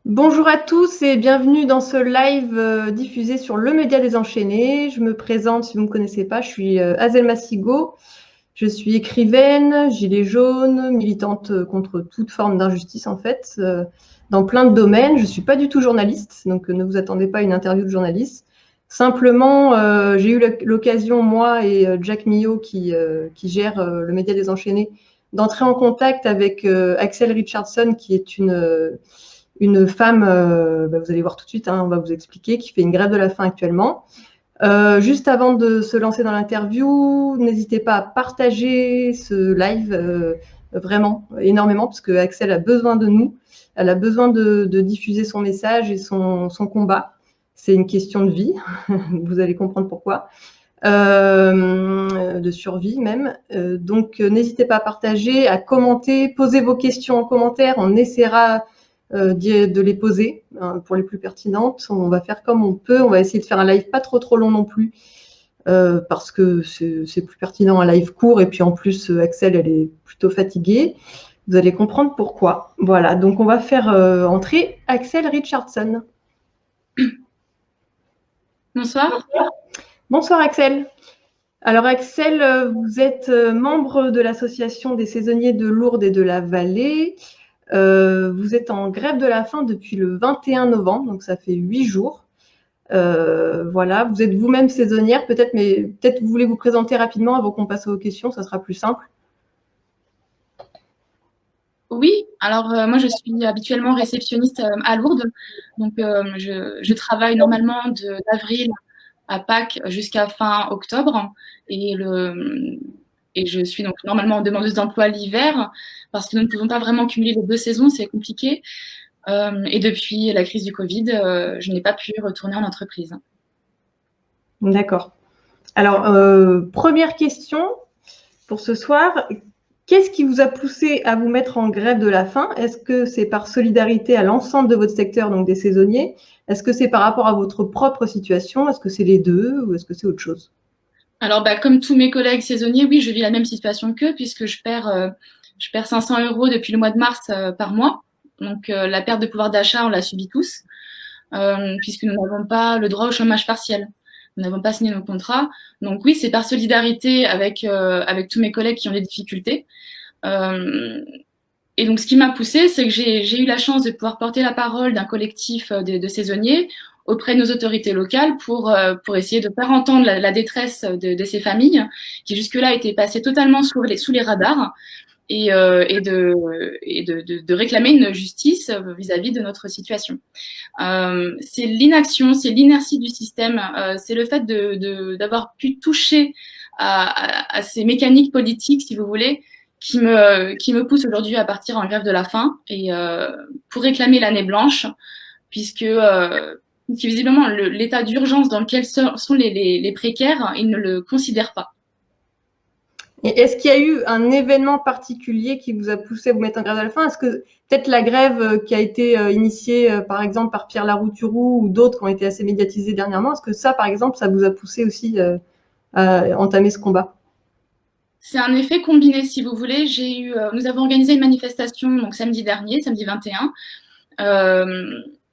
Bonjour à tous et bienvenue dans ce live diffusé sur le Média des Enchaînés. Je me présente si vous ne me connaissez pas, je suis Azelma Sigo. Je suis écrivaine, gilet jaune, militante contre toute forme d'injustice en fait, dans plein de domaines. Je ne suis pas du tout journaliste, donc ne vous attendez pas à une interview de journaliste. Simplement, j'ai eu l'occasion, moi et Jack Millot, qui gère le Média des Enchaînés, d'entrer en contact avec Axel Richardson, qui est une femme, vous allez voir tout de suite, hein, on va vous expliquer, qui fait une grève de la faim actuellement. Juste avant de se lancer dans l'interview, n'hésitez pas à partager ce live vraiment énormément, parce que Axel a besoin de nous. Elle a besoin de diffuser son message et son combat. C'est une question de vie, vous allez comprendre pourquoi. De survie même. Donc, n'hésitez pas à partager, à commenter, posez vos questions en commentaire. On essaiera de les poser pour les plus pertinentes. On va faire comme on peut. On va essayer de faire un live pas trop long non plus, parce que c'est plus pertinent un live court. Et puis en plus, Axel, elle est plutôt fatiguée. Vous allez comprendre pourquoi. Voilà, donc on va faire entrer Axel Richardson. Bonsoir. Bonsoir Axel. Alors Axel, vous êtes membre de l'association des saisonniers de Lourdes et de la Vallée. Vous êtes en grève de la faim depuis le 21 novembre, donc ça fait 8 jours. Voilà, vous êtes vous-même saisonnière peut-être, mais peut-être vous voulez vous présenter rapidement avant qu'on passe aux questions, ça sera plus simple. Oui, alors moi je suis habituellement réceptionniste à Lourdes, donc je travaille normalement d'avril à Pâques jusqu'à fin octobre et, et je suis donc normalement demandeuse d'emploi l'hiver parce que nous ne pouvons pas vraiment cumuler les deux saisons, c'est compliqué. Et depuis la crise du Covid, je n'ai pas pu retourner en entreprise. D'accord. Alors, première question pour ce soir. Qu'est-ce qui vous a poussé à vous mettre en grève de la faim? Est-ce que c'est par solidarité à l'ensemble de votre secteur, donc des saisonniers? Est-ce que c'est par rapport à votre propre situation? Est-ce que c'est les deux ou est-ce que c'est autre chose? Alors, comme tous mes collègues saisonniers, oui, je vis la même situation qu'eux puisque je perds 500 euros depuis le mois de mars par mois. Donc, la perte de pouvoir d'achat, on l'a subie tous, puisque nous n'avons pas le droit au chômage partiel. Nous n'avons pas signé nos contrats. Donc, oui, c'est par solidarité avec tous mes collègues qui ont des difficultés. Euh, et donc, ce qui m'a poussée, c'est que j'ai eu la chance de pouvoir porter la parole d'un collectif de saisonniers auprès de nos autorités locales pour essayer de faire entendre la détresse de ces familles qui jusque-là étaient passées totalement sous les radars et de réclamer une justice vis-à-vis de notre situation. C'est l'inaction, c'est l'inertie du système, c'est le fait d'avoir pu toucher à ces mécaniques politiques, si vous voulez, qui me pousse aujourd'hui à partir en grève de la faim et pour réclamer l'année blanche, puisque visiblement l'état d'urgence dans lequel sont les précaires, ils ne le considèrent pas. Et est-ce qu'il y a eu un événement particulier qui vous a poussé à vous mettre en grève de la faim? Est-ce que peut-être la grève qui a été initiée, par exemple, par Pierre Larouturou ou d'autres qui ont été assez médiatisés dernièrement, est-ce que ça, par exemple, ça vous a poussé aussi à entamer ce combat? C'est un effet combiné, si vous voulez. Nous avons organisé une manifestation donc samedi dernier, samedi 21.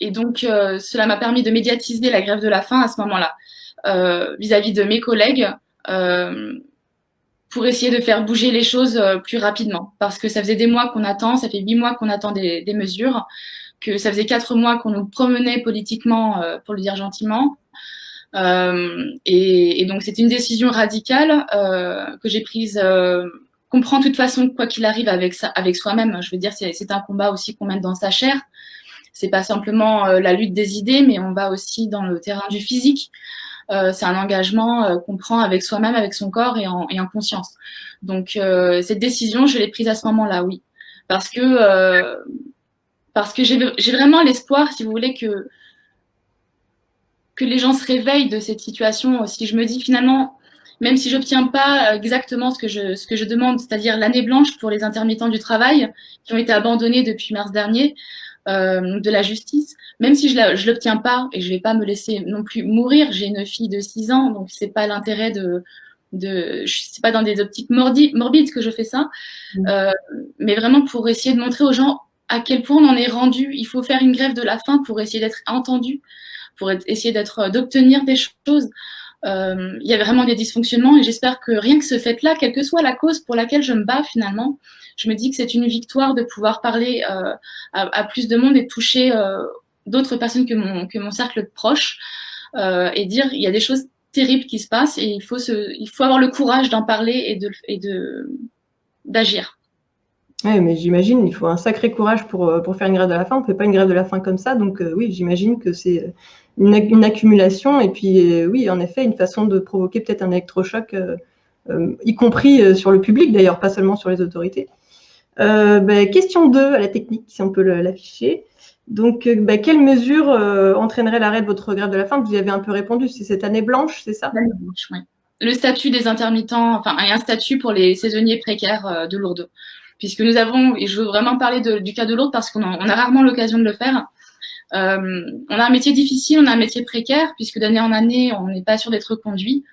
Et donc, cela m'a permis de médiatiser la grève de la faim à ce moment-là, vis-à-vis de mes collègues, euh, pour essayer de faire bouger les choses plus rapidement. Parce que ça faisait des mois qu'on attend, ça fait 8 mois qu'on attend des mesures, que ça faisait 4 mois qu'on nous promenait politiquement, pour le dire gentiment. Et donc, c'est une décision radicale que j'ai prise. Qu'on prend de toute façon, quoi qu'il arrive, avec soi-même. Je veux dire, c'est un combat aussi qu'on mène dans sa chair. C'est pas simplement la lutte des idées, mais on va aussi dans le terrain du physique. C'est un engagement qu'on prend avec soi-même, avec son corps et en conscience. Donc, cette décision, je l'ai prise à ce moment-là, oui. Parce que, euh, parce que j'ai vraiment l'espoir, si vous voulez, que les gens se réveillent de cette situation. Si je me dis finalement, même si je n'obtiens pas exactement ce que je demande, c'est-à-dire l'année blanche pour les intermittents du travail qui ont été abandonnés depuis mars dernier, de la justice, même si je ne l'obtiens pas et je ne vais pas me laisser non plus mourir, j'ai une fille de 6 ans, donc c'est pas l'intérêt c'est pas dans des optiques morbides que je fais ça, euh, mais vraiment pour essayer de montrer aux gens à quel point on en est rendu. Il faut faire une grève de la faim pour essayer d'être entendu, pour essayer d'obtenir des choses. Il y a vraiment des dysfonctionnements et j'espère que rien que ce fait-là, quelle que soit la cause pour laquelle je me bats finalement, je me dis que c'est une victoire de pouvoir parler à plus de monde et de toucher d'autres personnes que mon cercle proche et dire il y a des choses terribles qui se passent et il faut avoir le courage d'en parler et d'agir. Oui, mais j'imagine, il faut un sacré courage pour faire une grève de la faim. On ne fait pas une grève de la faim comme ça. Donc oui, j'imagine que c'est une accumulation. Et puis oui, en effet, une façon de provoquer peut-être un électrochoc, y compris sur le public d'ailleurs, pas seulement sur les autorités. Question 2 à la technique, si on peut l'afficher. Donc, quelle mesure entraînerait l'arrêt de votre grève de la faim? Vous y avez un peu répondu, c'est cette année blanche, c'est ça? L'année blanche, oui. Le statut des intermittents, enfin, et un statut pour les saisonniers précaires de Lourdes. Puisque nous avons, et je veux vraiment parler du cas de Lourdes parce qu'on a rarement l'occasion de le faire, on a un métier difficile, on a un métier précaire, puisque d'année en année, on n'est pas sûr d'être reconduit.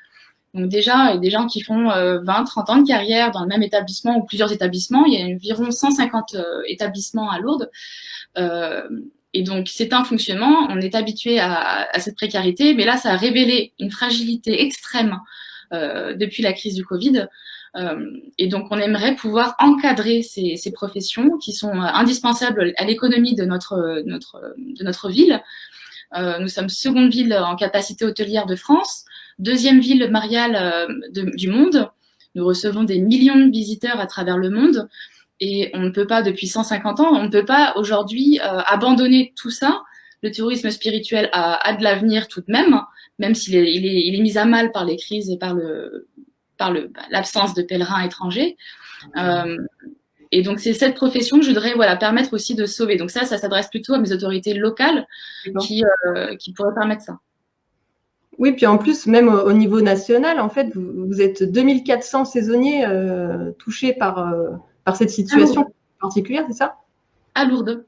Donc déjà, il y a des gens qui font 20, 30 ans de carrière dans le même établissement ou plusieurs établissements. Il y a environ 150 établissements à Lourdes. Et donc, c'est un fonctionnement. On est habitué à cette précarité. Mais là, ça a révélé une fragilité extrême depuis la crise du Covid. Et donc, on aimerait pouvoir encadrer ces professions qui sont indispensables à l'économie de notre ville. Nous sommes seconde ville en capacité hôtelière de France, deuxième ville mariale du monde. Nous recevons des millions de visiteurs à travers le monde et on ne peut pas, depuis 150 ans, on ne peut pas aujourd'hui abandonner tout ça. Le tourisme spirituel a de l'avenir tout de même s'il est mis à mal par les crises et par l'absence de pèlerins étrangers. Et donc, c'est cette profession que je voudrais permettre aussi de sauver. Donc ça s'adresse plutôt à mes autorités locales qui pourraient permettre ça. Oui, puis en plus, même au niveau national, en fait, vous êtes 2400 saisonniers touchés par cette situation particulière, c'est ça? À Lourdes.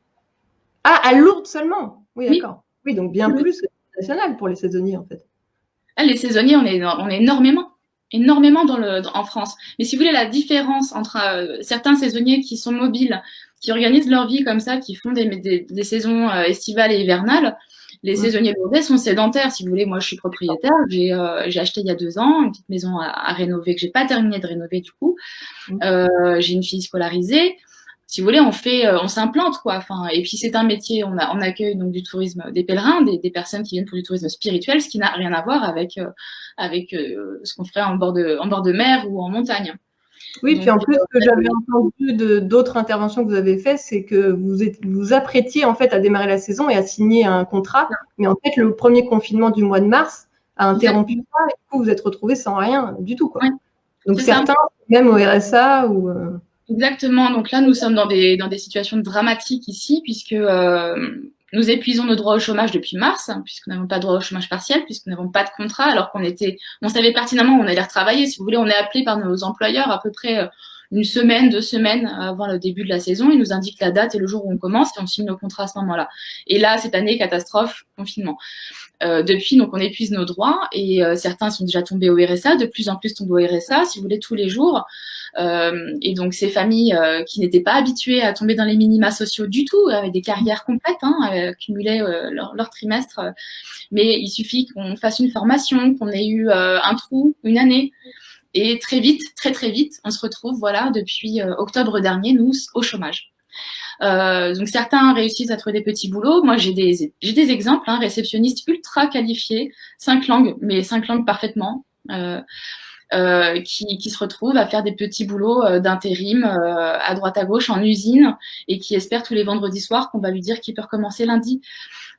Ah, à Lourdes seulement? Oui, d'accord. Oui, donc bien plus que national pour les saisonniers, en fait. Les saisonniers, on est énormément en France. Mais si vous voulez, la différence entre certains saisonniers qui sont mobiles, qui organisent leur vie comme ça, qui font des saisons estivales et hivernales, les saisonniers lourdais sont sédentaires. Si vous voulez, moi, je suis propriétaire. J'ai acheté il y a 2 ans une petite maison à rénover que j'ai pas terminé de rénover du coup. J'ai une fille scolarisée. Si vous voulez, on s'implante quoi. Enfin, et puis c'est un métier. On accueille donc du tourisme, des pèlerins, des personnes qui viennent pour du tourisme spirituel, ce qui n'a rien à voir avec ce qu'on ferait en bord de mer ou en montagne. Oui, donc, puis en plus, ce que j'avais entendu d'autres interventions que vous avez faites, c'est que vous apprêtiez en fait à démarrer la saison et à signer un contrat, mais en fait, le premier confinement du mois de mars a interrompu ça, et du coup, vous êtes retrouvés sans rien du tout, quoi. Donc certains, même au RSA ou Exactement. Donc là, nous sommes dans des situations dramatiques ici, puisque nous épuisons nos droits au chômage depuis mars, puisque nous n'avons pas de droit au chômage partiel, puisque nous n'avons pas de contrat, alors on savait pertinemment où on allait retravailler. Si vous voulez, on est appelé par nos employeurs à peu près 1 semaine, 2 semaines avant le début de la saison. Ils nous indiquent la date et le jour où on commence et on signe nos contrats à ce moment-là. Et là, cette année, catastrophe, confinement. Depuis, donc, on épuise nos droits et certains sont déjà tombés au RSA, de plus en plus tombent au RSA, si vous voulez, tous les jours. Et donc, ces familles qui n'étaient pas habituées à tomber dans les minima sociaux du tout, avec des carrières complètes, cumulaient leur trimestre. Mais il suffit qu'on fasse une formation, qu'on ait eu un trou, une année. Et très vite, très très vite, on se retrouve, depuis octobre dernier, nous, au chômage. Donc certains réussissent à trouver des petits boulots. Moi, j'ai des exemples, réceptionnistes ultra qualifiés, 5 langues, mais 5 langues parfaitement, qui se retrouvent à faire des petits boulots d'intérim à droite à gauche en usine et qui espèrent tous les vendredis soirs qu'on va lui dire qu'il peut recommencer lundi,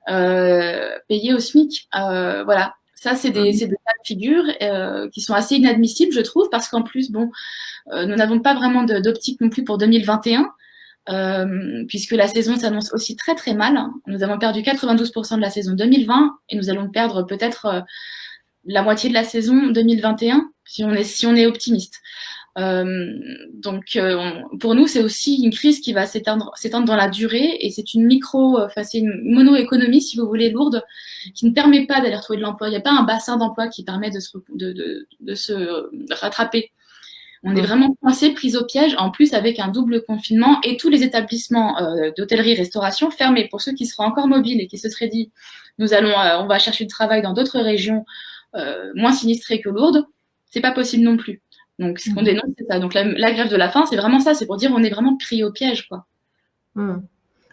payé au SMIC. Voilà. Ça, c'est des cas de figure qui sont assez inadmissibles, je trouve, parce qu'en plus, nous n'avons pas vraiment d'optique non plus pour 2021. Puisque la saison s'annonce aussi très très mal. Nous avons perdu 92% de la saison 2020 et nous allons perdre peut-être la moitié de la saison 2021 si on est optimiste. Donc pour nous, c'est aussi une crise qui va s'étendre dans la durée et c'est c'est une mono-économie, si vous voulez, lourde, qui ne permet pas d'aller retrouver de l'emploi. Il n'y a pas un bassin d'emploi qui permet de se rattraper. On est vraiment coincé, pris au piège, en plus avec un double confinement et tous les établissements d'hôtellerie-restauration fermés. Pour ceux qui seraient encore mobiles et qui se seraient dit, on va chercher du travail dans d'autres régions moins sinistrées que Lourdes, c'est pas possible non plus. Donc, ce qu'on dénonce, c'est ça. Donc, la grève de la faim, c'est vraiment ça. C'est pour dire on est vraiment pris au piège, quoi.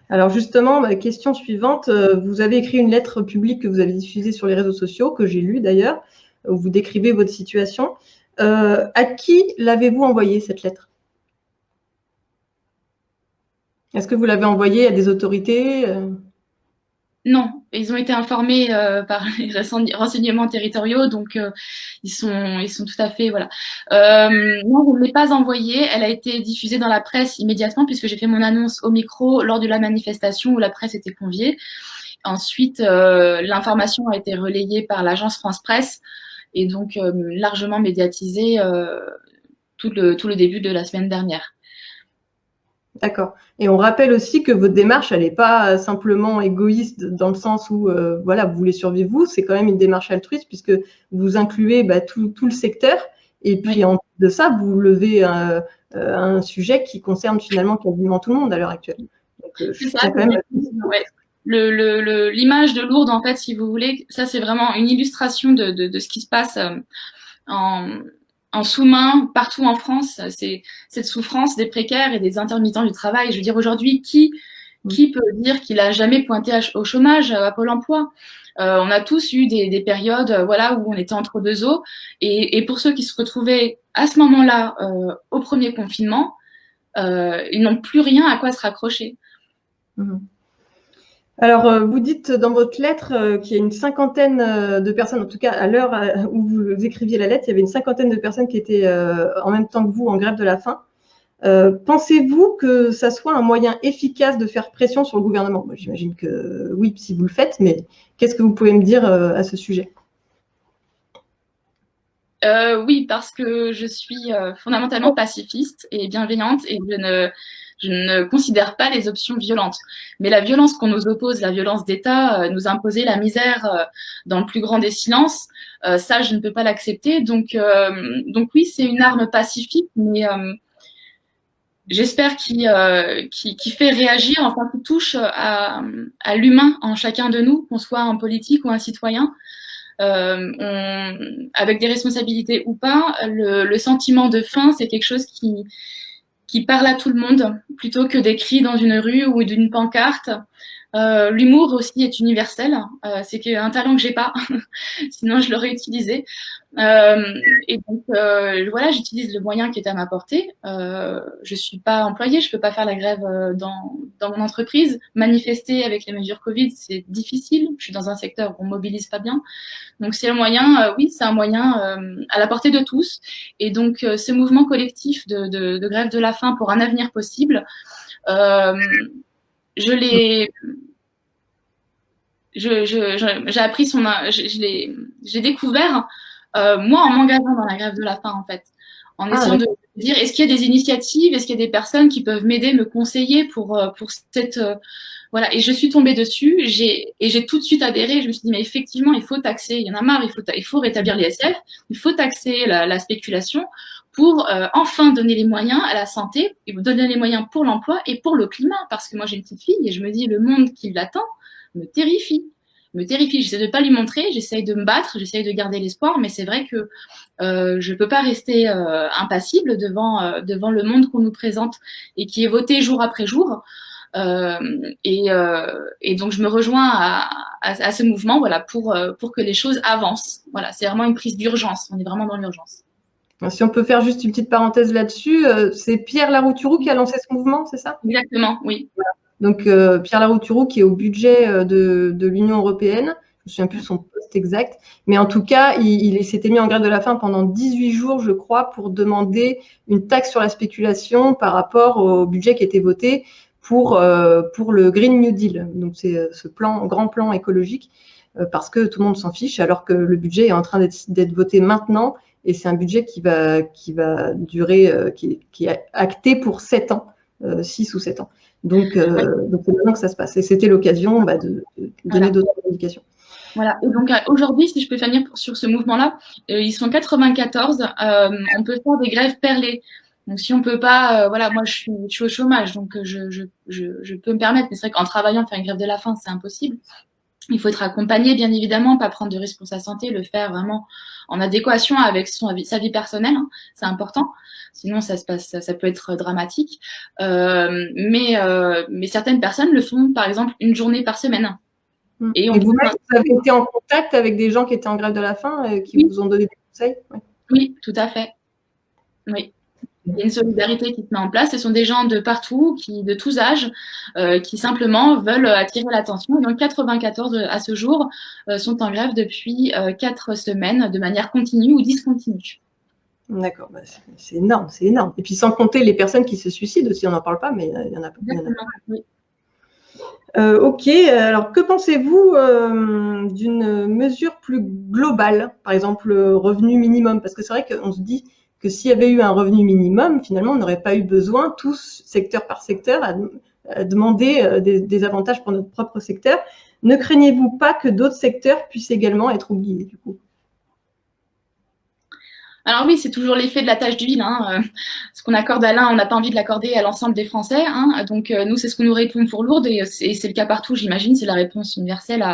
Alors justement, question suivante, vous avez écrit une lettre publique que vous avez diffusée sur les réseaux sociaux, que j'ai lue d'ailleurs, où vous décrivez votre situation. À qui l'avez-vous envoyée, cette lettre? Est-ce que vous l'avez envoyée à des autorités? Non, ils ont été informés par les renseignements territoriaux, donc ils sont tout à fait, voilà. Non, je ne l'ai pas envoyée. Elle a été diffusée dans la presse immédiatement puisque j'ai fait mon annonce au micro lors de la manifestation où la presse était conviée. Ensuite, l'information a été relayée par l'agence France Presse et donc largement médiatisée tout le début de la semaine dernière. D'accord. Et on rappelle aussi que votre démarche, elle n'est pas simplement égoïste dans le sens où voilà, vous voulez survivre vous, c'est quand même une démarche altruiste puisque vous incluez tout le secteur et puis en plus de ça, vous levez un sujet qui concerne finalement quasiment tout le monde à l'heure actuelle. Donc, c'est ça, quand même... L'image de Lourdes, en fait, si vous voulez, ça c'est vraiment une illustration de ce qui se passe en sous-main partout en France. C'est cette souffrance des précaires et des intermittents du travail. Je veux dire, aujourd'hui, qui peut dire qu'il a jamais pointé au chômage, à Pôle emploi? On a tous eu des périodes voilà, où on était entre deux eaux. Et pour ceux qui se retrouvaient à ce moment-là, au premier confinement, ils n'ont plus rien à quoi se raccrocher. Alors, vous dites dans votre lettre qu'il y a une cinquantaine de personnes, en tout cas à l'heure où vous écriviez la lettre, il y avait une cinquantaine de personnes qui étaient en même temps que vous en grève de la faim. Pensez-vous que ça soit un moyen efficace de faire pression sur le gouvernement? Moi, j'imagine que oui, si vous le faites, mais qu'est-ce que vous pouvez me dire à ce sujet? Oui, parce que je suis fondamentalement pacifiste et bienveillante et je ne considère pas les options violentes. Mais la violence qu'on nous oppose, la violence d'État, nous imposer la misère dans le plus grand des silences, ça, je ne peux pas l'accepter. Donc oui, c'est une arme pacifique, mais j'espère qu'il fait réagir, enfin, qui touche à l'humain en chacun de nous, qu'on soit un politique ou un citoyen. Avec des responsabilités ou pas, le sentiment de faim, c'est quelque chose qui parle à tout le monde, plutôt que des cris dans une rue ou d'une pancarte. L'humour aussi est universel. C'est un talent que j'ai pas, sinon je l'aurais utilisé. Et donc voilà, j'utilise le moyen qui est à ma portée. Je suis pas employée, je peux pas faire la grève dans mon entreprise. Manifester avec les mesures Covid, c'est difficile. Je suis dans un secteur où on mobilise pas bien. Donc c'est un moyen, oui, c'est un moyen à la portée de tous. Et donc ce mouvement collectif de grève de la faim pour un avenir possible, j'ai appris j'ai découvert moi en m'engageant dans la grève de la faim en fait, en essayant de dire est-ce qu'il y a des initiatives, est-ce qu'il y a des personnes qui peuvent m'aider, me conseiller pour cette voilà, et je suis tombée dessus, j'ai tout de suite adhéré, je me suis dit mais effectivement il faut taxer, il y en a marre, il faut rétablir l'ISF, il faut taxer la spéculation pour enfin donner les moyens à la santé, et donner les moyens pour l'emploi et pour le climat, parce que moi j'ai une petite fille et je me dis le monde qui l'attend me terrifie. J'essaie de pas lui montrer, j'essaie de me battre, j'essaie de garder l'espoir, mais c'est vrai que je peux pas rester impassible devant le monde qu'on nous présente et qui est voté jour après jour. Et donc je me rejoins à ce mouvement, voilà, pour que les choses avancent. Voilà, c'est vraiment une prise d'urgence. On est vraiment dans l'urgence. Si on peut faire juste une petite parenthèse là-dessus, c'est Pierre Larouturou qui a lancé ce mouvement, c'est ça? Exactement, oui. Voilà. Donc Pierre Larouturou qui est au budget de l'Union européenne, je me souviens plus de son poste exact, mais en tout cas, il s'était mis en grève de la faim pendant 18 jours, je crois, pour demander une taxe sur la spéculation par rapport au budget qui était voté pour le Green New Deal. Donc c'est ce grand plan écologique, parce que tout le monde s'en fiche, alors que le budget est en train d'être voté maintenant, et c'est un budget qui va durer, qui est acté pour 7 ans. 6 ou 7 ans. Donc c'est maintenant que ça se passe. Et c'était l'occasion de donner d'autres indications. Voilà. Et donc aujourd'hui, si je peux finir sur ce mouvement-là, ils sont 94. On peut faire des grèves perlées. Donc si on peut pas, voilà, moi je suis au chômage, donc je peux me permettre. Mais c'est vrai qu'en travaillant, faire une grève de la faim, c'est impossible. Il faut être accompagné, bien évidemment, pas prendre de risques pour sa santé, le faire vraiment en adéquation avec sa vie personnelle, hein, c'est important. Sinon, ça peut être dramatique. Mais certaines personnes le font, par exemple, une journée par semaine. Et vous-même, vous avez été en contact avec des gens qui étaient en grève de la faim, qui vous ont donné des conseils? Oui, tout à fait. Oui. Il y a une solidarité qui se met en place. Ce sont des gens de partout, de tous âges, qui simplement veulent attirer l'attention. Donc 94 à ce jour sont en grève depuis 4 semaines de manière continue ou discontinue. D'accord, c'est énorme, c'est énorme. Et puis sans compter les personnes qui se suicident aussi, on n'en parle pas, mais il y en a pas. Oui. Ok, alors que pensez-vous d'une mesure plus globale, par exemple le revenu minimum? Parce que c'est vrai qu'on se dit que s'il y avait eu un revenu minimum, finalement, on n'aurait pas eu besoin, tous, secteur par secteur, à demander des avantages pour notre propre secteur. Ne craignez-vous pas que d'autres secteurs puissent également être oubliés, du coup? Alors oui, c'est toujours l'effet de la tâche d'huile. Hein. Ce qu'on accorde à l'un, on n'a pas envie de l'accorder à l'ensemble des Français. Hein. Donc nous, c'est ce qu'on nous répond pour Lourdes, et c'est le cas partout, j'imagine. C'est la réponse universelle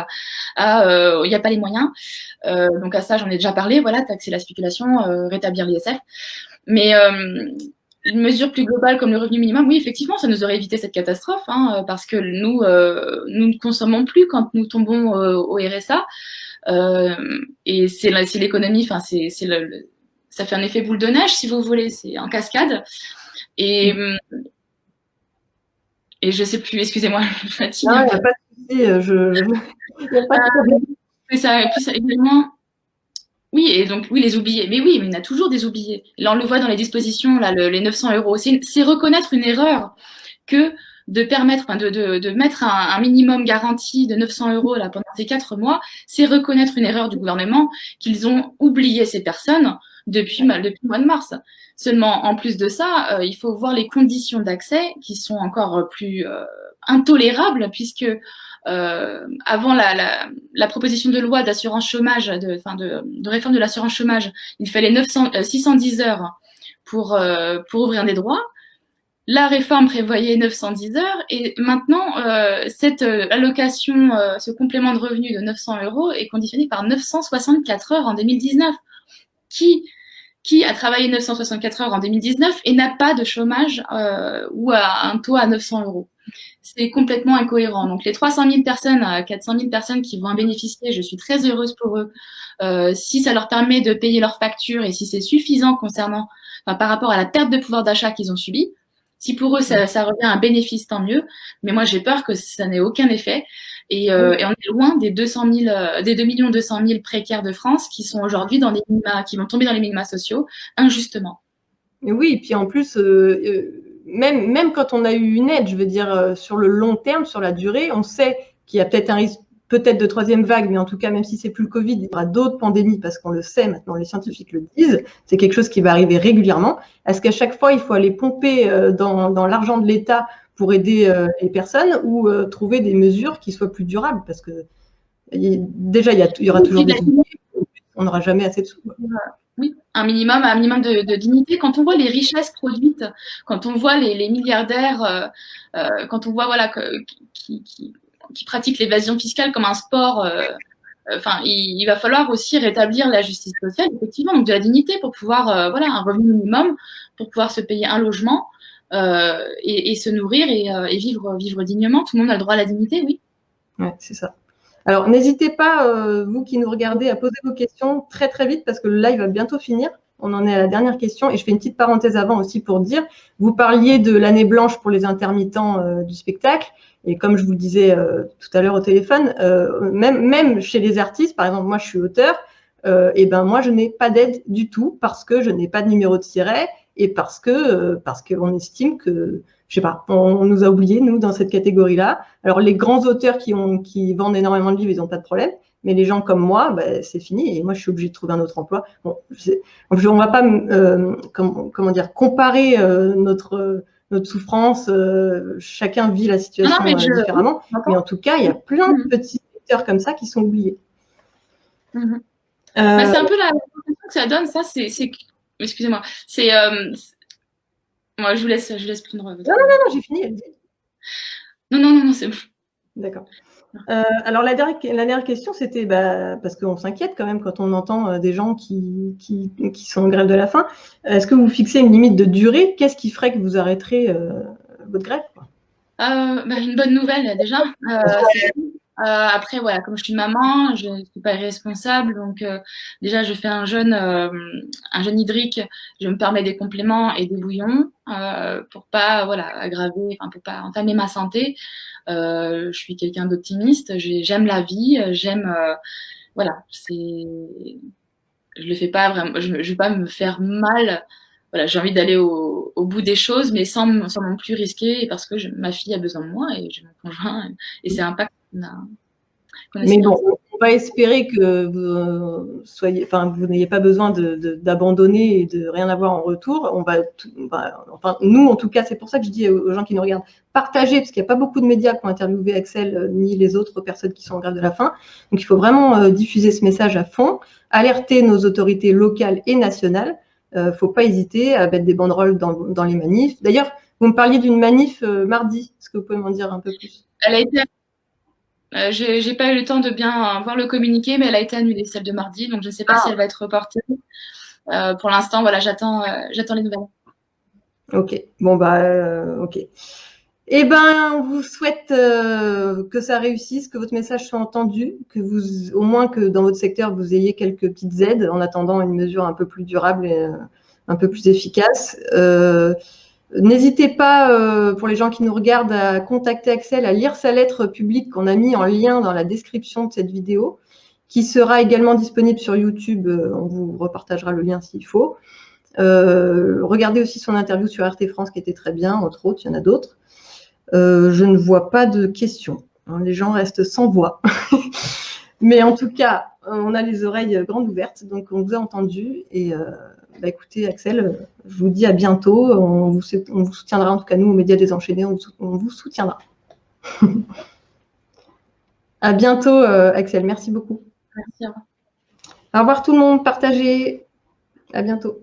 il n'y a pas les moyens. Donc à ça, j'en ai déjà parlé. Voilà, taxer la spéculation, rétablir l'ISF. Mais une mesure plus globale comme le revenu minimum, oui, effectivement, ça nous aurait évité cette catastrophe, hein, parce que nous ne consommons plus quand nous tombons au RSA. Et c'est l'économie, enfin, ça fait un effet boule de neige, si vous voulez, c'est en cascade. Et je sais plus, excusez-moi, je me fatigue. Non, il n'y a pas de souci. Et ça, évidemment, oui, et donc, oui, les oubliés. Mais oui, mais il y en a toujours des oubliés. Là, on le voit dans les dispositions, là, les 900 €. C'est reconnaître une erreur que de permettre, enfin, de mettre un minimum garanti de 900 € là, pendant ces 4 mois, c'est reconnaître une erreur du gouvernement qu'ils ont oublié ces personnes depuis le mois de mars. Seulement, en plus de ça, il faut voir les conditions d'accès qui sont encore plus intolérables, puisque avant la proposition de loi d'assurance chômage, de réforme de l'assurance chômage, il fallait 610 heures pour ouvrir des droits. La réforme prévoyait 910 heures, et maintenant, cette allocation, ce complément de revenu de 900 € est conditionné par 964 heures en 2019. Qui a travaillé 964 heures en 2019 et n'a pas de chômage ou un taux à 900 €? C'est complètement incohérent. Donc, les 300 000 personnes à 400 000 personnes qui vont en bénéficier, je suis très heureuse pour eux. Si ça leur permet de payer leurs factures et si c'est suffisant par rapport à la perte de pouvoir d'achat qu'ils ont subie, si pour eux ça revient à un bénéfice, tant mieux. Mais moi, j'ai peur que ça n'ait aucun effet. Et on est loin des 2 200 000 précaires de France qui sont aujourd'hui dans les minima, qui vont tomber dans les minima sociaux injustement. Oui, et puis en plus, même quand on a eu une aide, je veux dire, sur le long terme, sur la durée, on sait qu'il y a peut-être un risque de troisième vague, mais en tout cas, même si c'est plus le Covid, il y aura d'autres pandémies, parce qu'on le sait maintenant, les scientifiques le disent, c'est quelque chose qui va arriver régulièrement. Est-ce qu'à chaque fois, il faut aller pomper dans l'argent de l'État pour aider les personnes, ou trouver des mesures qui soient plus durables? Parce que déjà, il y aura toujours des oubliés, on n'aura jamais assez de sous. Oui, un minimum de dignité. Quand on voit les richesses produites, quand on voit les milliardaires, quand on voit qui pratiquent l'évasion fiscale comme un sport, il va falloir aussi rétablir la justice sociale, effectivement, donc de la dignité pour pouvoir, un revenu minimum, pour pouvoir se payer un logement et se nourrir et vivre dignement. Tout le monde a le droit à la dignité, oui. Ouais, c'est ça. Alors, n'hésitez pas, vous qui nous regardez, à poser vos questions très, très vite parce que le live va bientôt finir. On en est à la dernière question et je fais une petite parenthèse avant aussi pour dire, vous parliez de l'année blanche pour les intermittents du spectacle et comme je vous le disais tout à l'heure au téléphone, même chez les artistes, par exemple, moi je suis auteur, et ben moi je n'ai pas d'aide du tout parce que je n'ai pas de numéro de siret et parce qu'on estime que, je sais pas, on nous a oubliés, nous, dans cette catégorie-là. Alors, les grands auteurs qui vendent énormément de livres, ils n'ont pas de problème. Mais les gens comme moi, c'est fini. Et moi, je suis obligée de trouver un autre emploi. Bon, on ne va pas, comment dire, comparer notre notre souffrance. Chacun vit la situation différemment. Mais en tout cas, il y a plein de petits secteurs comme ça qui sont oubliés. C'est un peu la sensation que ça donne, ça, c'est... Excusez-moi. C'est... Moi, je vous laisse prendre votre... Non, j'ai fini. Non, c'est bon. D'accord. Alors, la dernière question, c'était parce qu'on s'inquiète quand même quand on entend des gens qui sont en grève de la faim. Est-ce que vous fixez une limite de durée? Qu'est-ce qui ferait que vous arrêterez votre grève, quoi? Une bonne nouvelle, déjà. Après, voilà, comme je suis maman, je ne suis pas irresponsable. Donc, déjà, je fais un jeûne hydrique. Je me permets des compléments et des bouillons pour pas aggraver, pour pas entamer ma santé. Je suis quelqu'un d'optimiste. J'aime la vie. Je le fais pas vraiment. Je vais pas me faire mal. Voilà, j'ai envie d'aller au bout des choses, mais sans non plus risquer, parce que ma fille a besoin de moi et j'ai mon conjoint, et c'est un pacte qu'on a mais bon, on va espérer que vous n'ayez pas besoin d'abandonner et de rien avoir en retour. Nous, en tout cas, c'est pour ça que je dis aux gens qui nous regardent, partagez, parce qu'il n'y a pas beaucoup de médias qui ont interviewé Axel, ni les autres personnes qui sont en grève de la faim. Donc, il faut vraiment diffuser ce message à fond, alerter nos autorités locales et nationales. Il ne faut pas hésiter à mettre des banderoles dans les manifs. D'ailleurs, vous me parliez d'une manif mardi. Est-ce que vous pouvez m'en dire un peu plus? Elle a été... j'ai pas eu le temps de bien voir le communiqué, mais elle a été annulée, celle de mardi. Donc, je ne sais pas si elle va être reportée. Pour l'instant, voilà, j'attends les nouvelles. Ok. Bon, ok. Eh ben, on vous souhaite que ça réussisse, que votre message soit entendu, au moins que dans votre secteur, vous ayez quelques petites aides en attendant une mesure un peu plus durable et un peu plus efficace. N'hésitez pas, pour les gens qui nous regardent, à contacter Axel, à lire sa lettre publique qu'on a mis en lien dans la description de cette vidéo, qui sera également disponible sur YouTube. On vous repartagera le lien s'il faut. Regardez aussi son interview sur RT France qui était très bien, entre autres, il y en a d'autres. Je ne vois pas de questions. Les gens restent sans voix. Mais en tout cas, on a les oreilles grandes ouvertes, donc on vous a entendu. Et écoutez, Axel, je vous dis à bientôt. On vous soutiendra, en tout cas nous, aux médias désenchaînés, on vous soutiendra. À bientôt, Axel. Merci beaucoup. Merci. Au revoir tout le monde. Partagez. À bientôt.